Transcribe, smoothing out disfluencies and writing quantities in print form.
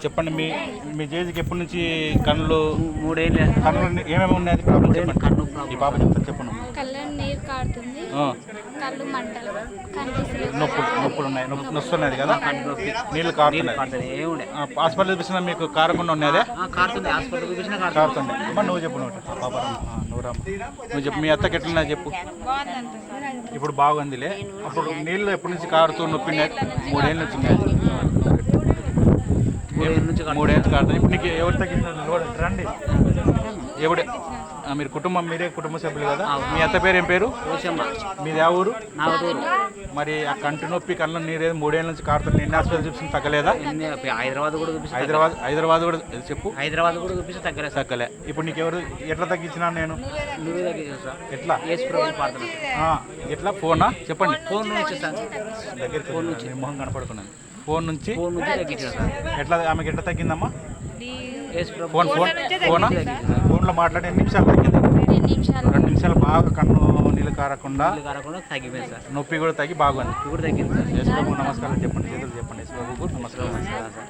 చెప్పండి. మీ మీ జేజీకి ఎప్పటి నుంచి కళ్ళు 3 ఏళ్ళు కళ్ళు ఏమేమి ఉన్నాయి ప్రాబ్లం చెప్పండి. కన్ను ఈ పాప చెప్తాను చెప్పండి. కళ్ళ నీరు కారుతుంది, కళ్ళు మంటలు, నొప్పులు ఉన్నాయి, నొస్తున్నది కదా, నీళ్ళు కారుతున్నాయి. హాస్పిటల్ చూపించిన మీకు కారకుండా ఉన్నదే కారుతుంది. హాస్పిటల్ చూపించిన కారుతుంది. అమ్మ నువ్వు చెప్పు, నువ్వు పాప నువ్వు రామ్మ, నువ్వు చెప్పు. మీ అత్తకి ఎట్లున్నా చెప్పు. ఇప్పుడు బాగుందిలే. అప్పుడు నీళ్ళు ఎప్పటి నుంచి కారుతూ నొప్పి 3 ఏళ్ళ నుంచి ఉన్నాయి. 3 ఏళ్ళు కారుతుంది. ఇప్పుడు నీకు ఎవరు తగ్గించిన రండి ఎవడే మీరు కుటుంబం, మీరే కుటుంబ సభ్యులు కదా. మీ అత్త పేరు ఏం పేరు? మీది ఆ ఊరు? మరి ఆ కంటి నొప్పి కళ్ళ నీరు 3 ఏళ్ళ నుంచి కారుతుంది. ఎన్ని హాస్పిటల్ చూపించి తగ్గలేదా? హైదరాబాద్ కూడా చూపించి హైదరాబాద్ కూడా చెప్పు. హైదరాబాద్ కూడా చూపించి తగ్గలే. ఇప్పుడు నీకు ఎవరు ఎట్లా తగ్గించినా నేను? నువ్వే తగ్గించా ఎట్లా ఎట్లా ఫోనా చెప్పండి. ఫోన్ నుంచి సార్ దగ్గర ఫోన్ నుంచి మొహం కనపడుతున్నాను. ఫోన్ నుంచి తగ్గించా సార్. ఎట్లా ఆమెకి ఎట్లా తగ్గిందమ్మా? ఫోన్లో ఫోన్లో మాట్లాడి ఎన్ని నిమిషాలు తగ్గింది? 2 నిమిషాలు బాగా కన్ను నీళ్ళు కారకుండా తగ్గిపోయింది సార్. నొప్పి కూడా తగ్గి బాగుంది. ఇప్పుడు తగ్గింది సార్. యేసు ప్రభువుకు నమస్కారం చెప్పండి. చేతులు చెప్పండి. యేసు ప్రభువుకు నమస్కారం.